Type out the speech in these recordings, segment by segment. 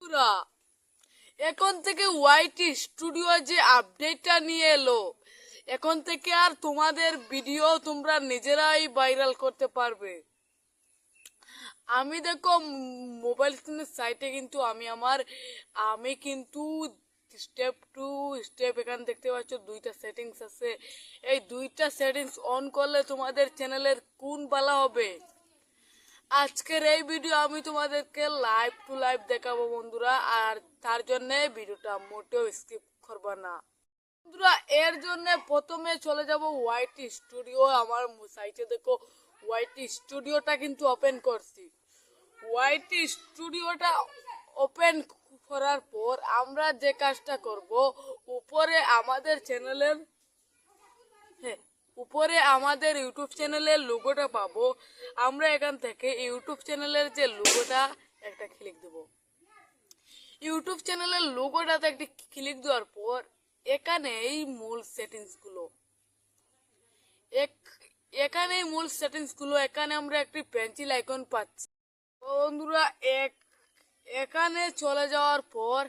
বন্ধুরা, এখন থেকে ওয়াইটি স্টুডিও যে আপডেটটা নিয়ে এলো, এখন থেকে আর তোমাদের ভিডিও তোমরা নিজেরাই ভাইরাল করতে পারবে। আমি দেখো মোবাইল স্ক্রিনের সাইটে কিন্তু আমি কিন্তু স্টেপ টু স্টেপ এখানে দেখতে পাচ্ছ দুইটা সেটিংস আছে। এই দুইটা সেটিংস অন করলে তোমাদের চ্যানেলের কোন ভালো হবে। আজকের এই ভিডিও আমি তোমাদেরকে লাইভ টু লাইভ দেখাবো বন্ধুরা, আর তার জন্য ভিডিওটা মোটেও স্কিপ করবা না বন্ধুরা। এর জন্য প্রথমে চলে যাব ওয়াইটি স্টুডিও। আমার সাইটে দেখো ওয়াইটি স্টুডিওটা কিন্তু ওপেন করছি। ওয়াইটি স্টুডিওটা ওপেন করার পর আমরা যে কাজটা করব, উপরে আমাদের চ্যানেলের উপরে আমাদের ইউটিউব চ্যানেলের লোগোটা পাবো। আমরা এখান থেকে ইউটিউব চ্যানেলের যে লোগোটা একটা ক্লিক দেব। ইউটিউব চ্যানেলের লোগোটাতে একটি ক্লিক দেওয়ার পর এখানে এই মূল সেটিংস গুলো এখানে আমরা একটি পেন্সিল আইকন পাচ্ছি বন্ধুরা। এখানে চলে যাওয়ার পর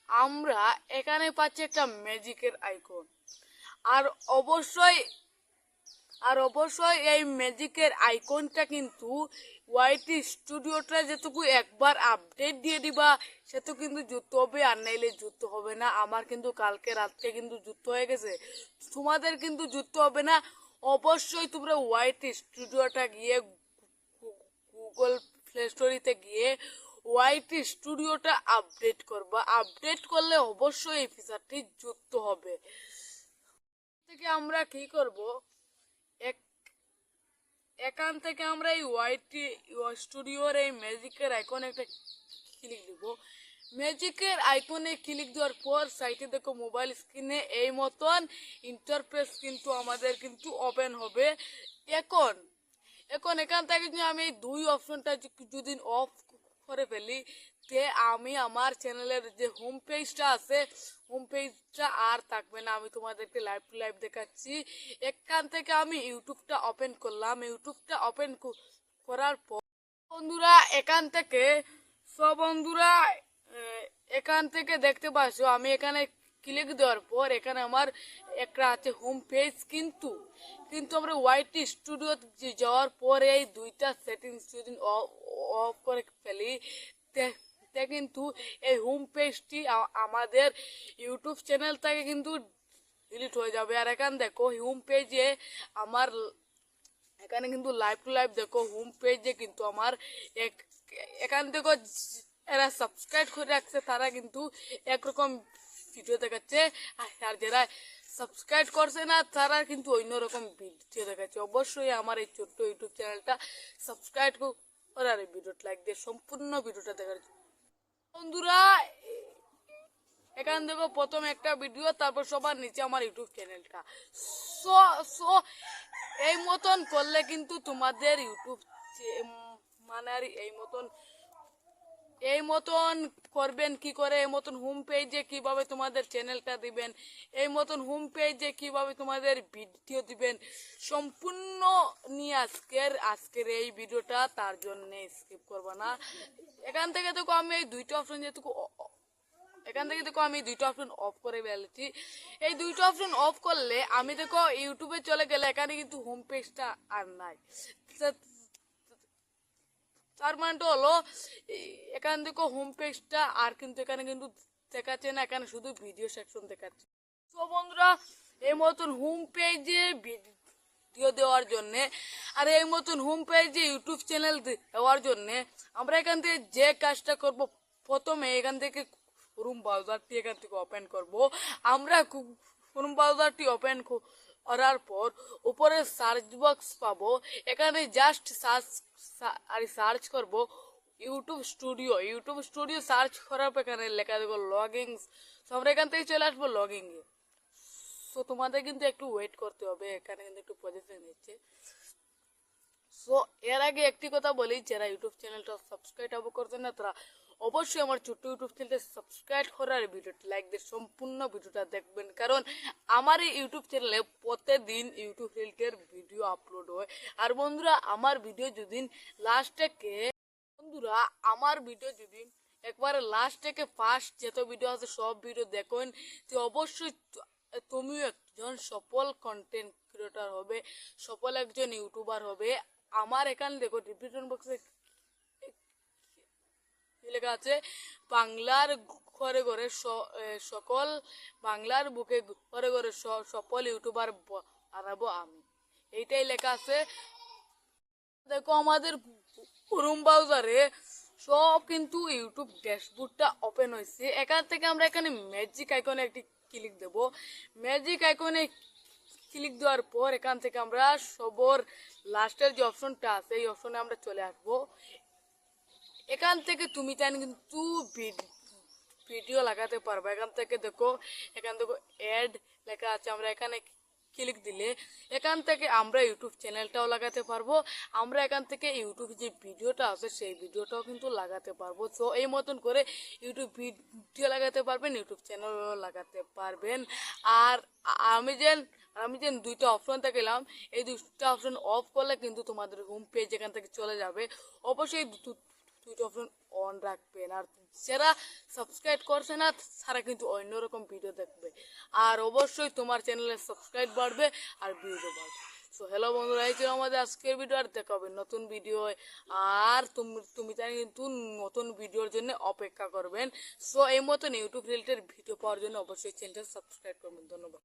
আমরা এখানে পাচ্ছি একটা ম্যাজিকের আইকন। আর অবশ্যই এই ম্যাজিকের আইকনটা কিন্তু ওয়াইটি স্টুডিওটা যেটুকু একবার আপডেট দিয়ে দিবা সেটুকু কিন্তু যুক্ত হবে, আর নাইলে যুক্ত হবে না। আমার কিন্তু কালকে রাত্রে কিন্তু যুক্ত হয়ে গেছে, তোমাদের কিন্তু যুক্ত হবে না। অবশ্যই তোমরা ওয়াইটি স্টুডিওটা গিয়ে গুগল প্লে স্টোরিতে গিয়ে ওয়াইটি স্টুডিওটা আপডেট করবা। আপডেট করলে অবশ্যই এই ফিচারটি যুক্ত হবে। থেকে আমরা কি করব, এখান থেকে আমরা এই ওয়াইটি স্টুডিওর এই ম্যাজিকের আইকনে একটা ক্লিক দিব। ম্যাজিকের আইকনে ক্লিক দেওয়ার পর সাইটে দেখো মোবাইল স্ক্রিনে এই মতন ইন্টারফেস কিন্তু আমাদের কিন্তু ওপেন হবে। এখন এখান থেকে যদি আমি এই দুই অপশনটা যদি অফ করে ফেলি, তে আমি আমার চ্যানেলের যে হোম পেজটা আছে, হোম পেজটা আর থাকবে না। আমি তোমাদেরকে লাইভ টু লাইভ দেখাচ্ছি। এখান থেকে আমি ইউটিউবটা ওপেন করলাম। ইউটিউবটা ওপেন করার পর বন্ধুরা এখান থেকে দেখতে পাচ্ছ আমি এখানে ক্লিক দেওয়ার পর এখানে আমার একটা আছে হোম পেজ। কিন্তু আমরা ওয়াইটি স্টুডিও যাওয়ার পরে এই দুইটা সেটিংস যদি অফ করে ফেলি, কিন্তু এই হোম পেজটি আমাদের ইউটিউব চ্যানেল থেকে কিন্তু ডিলিট হয়ে যাবে। আর এখানে দেখো হোম পেজে আমার এখানে কিন্তু লাইভ টু লাইভ দেখো হোম পেজে কিন্তু আমার এখান থেকে এরা সাবস্ক্রাইব করে রাখছে তারা কিন্তু একরকম ভিডিও দেখাচ্ছে, আর যারা সাবস্ক্রাইব করছে না তারা কিন্তু অন্যরকম ভিডিও দেখাচ্ছে। অবশ্যই আমার এই ছোট্ট ইউটিউব চ্যানেলটা সাবস্ক্রাইব করে আর এই ভিডিওটা লাইক দিয়ে সম্পূর্ণ ভিডিওটা দেখার বন্ধুরা। এখান থেকে প্রথম একটা ভিডিও, তারপর সবার নিচে আমার ইউটিউব চ্যানেলটা। সো এই মতন করলে কিন্তু তোমাদের ইউটিউব মানে এই মতন করবেন কি করে, এই মতন হোম পেজে কিভাবে তোমাদের চ্যানেলটা দিবেন, এই মতন হোম পেজে কিভাবে তোমাদের ভিডিও দিবেন, সম্পূর্ণ নিয়ে আজকের এই ভিডিওটা। তার জন্য স্কিপ করবা না। এখান থেকে দেখো আমি এই দুইটা অপশন অফ করে ফেলেছি। এই দুইটা অপশন অফ করলে আমি দেখো ইউটিউবে চলে গেলে এখানে কিন্তু হোম পেজটা আর নাই। তার মানেটা হলো এখান থেকে হোম পেজটা আর কিন্তু এখানে কিন্তু দেখাচ্ছে না, এখানে শুধু ভিডিও সেকশন দেখাচ্ছে। তো বন্ধুরা, এই মতন হোম পেজে ভিডিও দেওয়ার জন্য আর এই মতন হোম পেজে ইউটিউব চ্যানেল দেওয়ার জন্য আমরা এখান থেকে যে কাজটা করব, প্রথমে এখান থেকে ক্রোম ব্রাউজারটি এখান থেকে ওপেন করব। আমরা ক্রোম ব্রাউজারটি ওপেন করার পর উপরে সার্চ বক্স পাবো। এখানে জাস্ট সার্চ করব ইউটিউব স্টুডিও সার্চ করার পর এখানে লেখা দেবো লগইন। তো আমরা এখান থেকে চলে আসবো লগইন এ। সো তোমাদের কিন্তু একটু ওয়েট করতে হবে, এখানে কিন্তু একটু প্রজেক্ট নিচ্ছে। সো এর আগে একটি কথা বলি, যারা ইউটিউব চ্যানেলটা সাবস্ক্রাইব করছে না তারা অবশ্যই আমার ছোট্ট ইউটিউব চ্যানেলটা সাবস্ক্রাইব করার ভিডিওটা লাইক দিয়ে সম্পূর্ণ ভিডিওটা দেখবেন, কারণ আমার এই ইউটিউব চ্যানেলে প্রতিদিন ইউটিউব রিলেটেড ভিডিও আপলোড হয়। আর বন্ধুরা, আমার ভিডিও যদি একবারে লাস্ট থেকে ফার্স্ট যত ভিডিও আছে সব ভিডিও দেখুন, তো অবশ্যই তুমিও একজন সফল কন্টেন্ট ক্রিয়েটর হবে, সফল একজন ইউটিউবার হবে। আমার এখানে দেখো ডিসক্রিপশন বক্সে লেখা আছে, বাংলার ঘরে ঘরে সকল বাংলার বুকে ঘরে ঘরে সফল ইউটিউবার বানাবো আমি, এইটাই লেখা আছে। দেখো আমাদের ক্রোম ব্রাউজারে সব কিন্তু ইউটিউব ড্যাশবোর্ডটা ওপেন হয়েছে। এখান থেকে আমরা এখানে ম্যাজিক আইকনে একটি ক্লিক দেব। ম্যাজিক আইকনে ক্লিক দেওয়ার পর এখান থেকে আমরা সবর লাস্টের যে অপশনটা আছে এই অপশনে আমরা চলে আসবো। এখান থেকে তুমি চাইলে কিন্তু ভিডিও লাগাতে পারবে। এখান থেকে দেখো, এখান থেকে অ্যাড লেখা আছে, আমরা এখানে ক্লিক দিলে এখান থেকে আমরা ইউটিউব চ্যানেলটাও লাগাতে পারবো। আমরা এখান থেকে ইউটিউব যে ভিডিওটা আছে সেই ভিডিওটাও কিন্তু লাগাতে পারবো। তো এই মতন করে ইউটিউব ভিডিও লাগাতে পারবেন, ইউটিউব চ্যানেলও লাগাতে পারবেন। আর আমি যে দুইটা অপশন দেখলাম, এই দুইটা অপশন অফ করলে কিন্তু তোমাদের হোম পেজ এখান থেকে চলে যাবে। অবশ্যই দুইটা অপশন অন রাখবেন। আর যারা সাবস্ক্রাইব করছে না তারা কিন্তু অন্যরকম ভিডিও দেখবে। আর অবশ্যই তোমার চ্যানেলে সাবস্ক্রাইব বাড়বে আর ভিউও বাড়বে। সো হ্যালো বন্ধুরা, এই ছিল আমাদের আজকের ভিডিও। আর দেখা হবে নতুন ভিডিও। আর তুমি চাই কিন্তু নতুন ভিডিওর জন্য অপেক্ষা করবেন। সো এই মতন ইউটিউব রিলেটেড ভিডিও পাওয়ার জন্য অবশ্যই চ্যানেলটা সাবস্ক্রাইব করবেন। ধন্যবাদ।